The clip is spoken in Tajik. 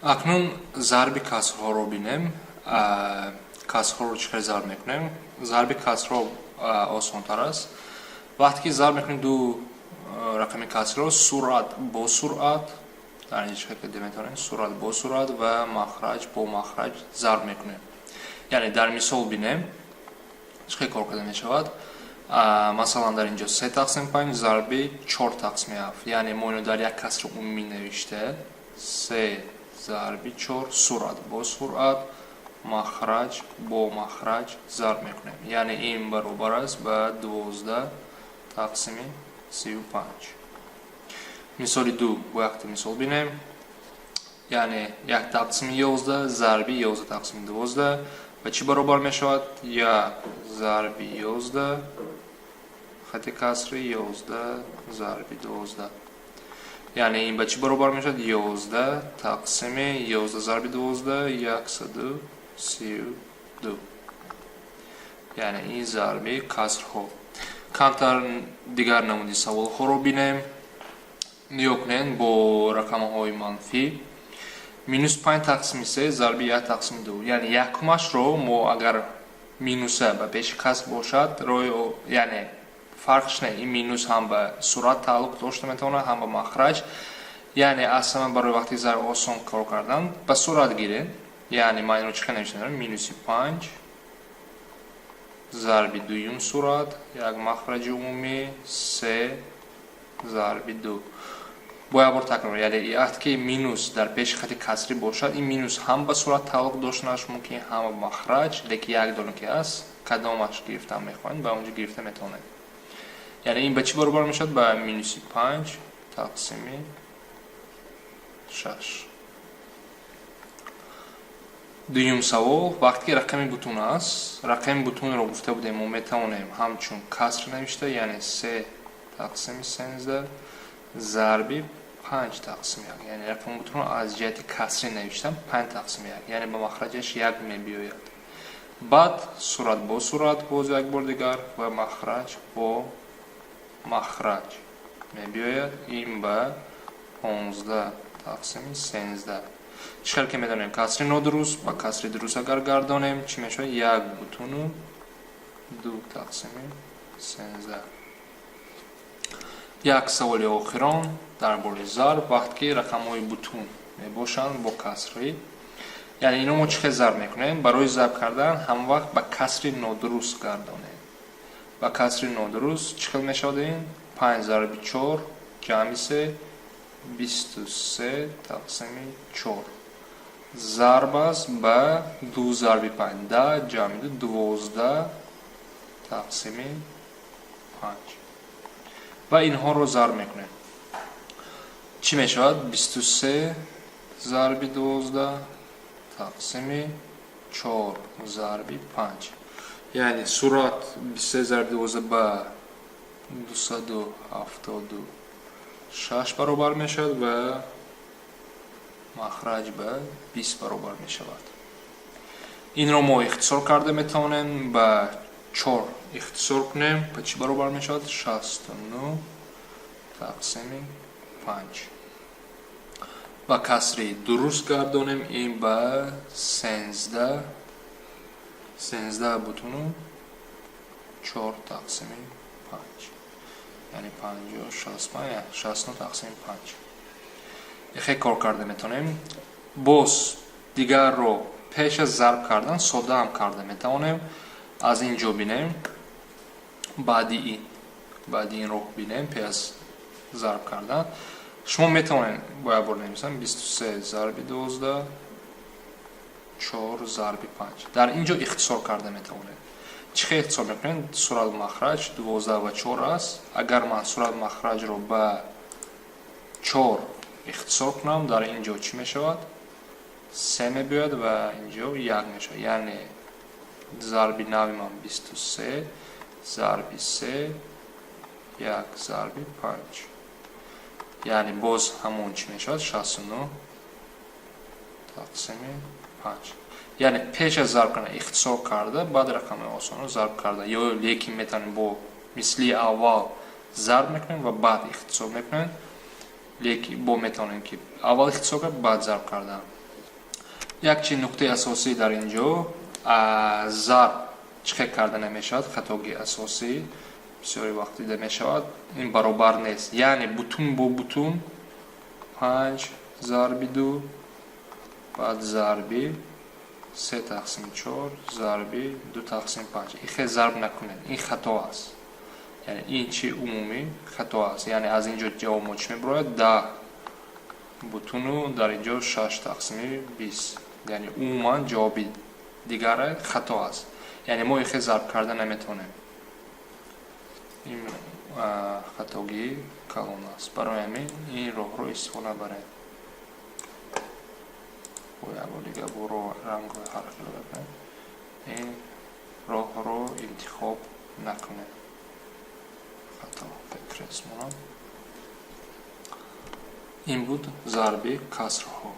اکنون ضرب کسرها رو بینیم. کسرها رو چطور ضرب میکنیم؟ ضرب کسرها آسان‌تر است. وقتی که ضرب میکنیم دو رقم کسری رو سرعت با سرعت در این شکل میتونیم سرعت با سرعت و مخرج با مخرج ضرب میکنیم. یعنی در مثال بینیم چه کار کرده میشود؟ مثلا در اینجا 3 تقسیم 5 ضرب 4 تقسیم 7. یعنی ما اینو در یک کسر عمومی نوشته 3 ضرب 4 سرعت با سرعت مخرج با مخرج ضرب میکنیم. یعنی این برابر است به 12 تقسیم 35. مثال دو وقتی مثال بینیم، یعنی 1 تقسیم 11 ضرب 11 تقسیم 12 و چی برابر می شود؟ 1 ضرب 11 خط کسری 11 ضرب 12. یعنی این به چی برابر می شود؟ 11 تقسیم 11 ضرب 12 132. یعنی این ضرب کسر ها. کمتر دیگر نمودی سوال ها رو بینیم. نیا کنین با رقم های منفی. مینوس 5 تقسیم 3 ضرب 1 تقسیم 2. یعنی یکمش رو ما اگر مینوسه به پیش کسر باشد رو یعنی فرقش نه، این مینوس هم به سرعت تعلق داشته میتونه هم به مخرج. یعنی اصلا برای وقتی ضرب آسان کار کردن به سرعت گیره. یعنی من این رو چه نوشتم؟ مینوس 5 ضرب دویم سرعت یک مخرج عمومی 3 ضرب 2. باید بار تکرار. یعنی وقتی که مینوس در پیش خط کسری باشد این مینوس هم به صورت تعلق داشتنش ممکن هم به مخرج، لیکن یک دونه که است کدامش گرفته میخواین به اونجا گرفته میتونه. یعنی این به چی برابر میشد؟ به مینوس 5 تقسیم 6. دویم سوال، وقتی که رقم بوتون است، رقم بوتون رو گفته بودیم ما میتونیم همچون کسر نوشته، یعنی 3 تقسیم 13 ضرب 5 تقسیم 1. یعنی رقم بوتون رو از جهت کسری نوشتم 5 تقسیم 1. یعنی به مخرجش 1 میبیاید. بعد سرعت با سرعت باز یک بار دیگر و مخرج با مخرج میبیاید. این به 15 تقسیم 13. چطور که میدونیم کسری نادرست با کسری درست اگر گردانیم چی میشه؟ یک بوتون 2 تقسیم 13. یک سوال آخران در باره ضرب، وقتی که رقم های بوتون میباشند با کسری، یعنی اینو ما چه ضرب میکنیم؟ برای ضرب کردن هم وقت با کسری نادرست گردانیم. با کسری نادرست چه میشود؟ این 5 ضرب 4 جمع 3 23 تقسیم 4 ضرب است به 2 ضرب 5 10 جمع 12 تقسیم 5 و اینها رو ضرب میکنیم. چی میشود؟ 23 ضرب 12 تقسیم 4 ضرب 5. یعنی سرعت 23 ضرب 12 به 276 برابر میشد و مخرج به 20 برابر می شود. این رو ما اختصار کرده میتونیم به 4 اختصار کنیم. به چی برابر می شود؟ 69 تقسیم 5. و کسری درست گردانیم. این به 13 بوتون 4 تقسیم 5. یعنی 50 69 تقسیم 5. خیلی کار کرده میتونیم. باز دیگر رو پیش از ضرب کردن ساده هم کرده میتونیم. از اینجا بینیم بعدی این رو بینیم پیش از ضرب کردن. شما میتونین باید بار نمیسن 23 ضرب 12 4 ضرب 5. در اینجا اختصار کرده میتونیم. چه اختصار میکنین؟ سرعت مخرج 12 و 4 است. اگر من سرعت مخرج رو به 4 اختصار کنم در اینجا چی می شود؟ 3 می بیاد و اینجا 1 می شود. یعنی ضرب 9 من 23 ضرب 3 1 ضرب 5. یعنی باز همون چی می شود؟ 69 تقسیم 5. یعنی پیش از ضرب کردن اختصار کرده بعد رقم آسان رو ضرب کرده. یا لیکن میتونیم با مثلی اول ضرب میکنیم و بعد اختصار میکنیم. لیکن با میتونیم که اول اختصار کرد بعد ضرب کردن. як чи нуқтаи асосӣ дар инҷо зарб чихе карда намешавад, хатоги асосӣ бисёри вақт дида мешавад, ин баробар нест. Яъне бутун бо бутун 5 зарби 2 баъд зарби 3/4 зарби 2/5. ин хел зарб накунед, ин хато аст. яъне ин чи умумӣ хато аст. яъне аз инҷо ҷавоб мо чӣ мебарояд? 10 бутуну дар инҷо 6/20. яъне умуман ҷавоби дигаре хато аст. яъне мо ин хел зарб карда наметавонем. ин хатогии калон аст. барои ҳамин ин роҳро истифода баред. дига бо рангҳои ҳар хел бекунед. ин роҳро интихоб накунед. хато фикрест монам. ин буд зарби касрҳо.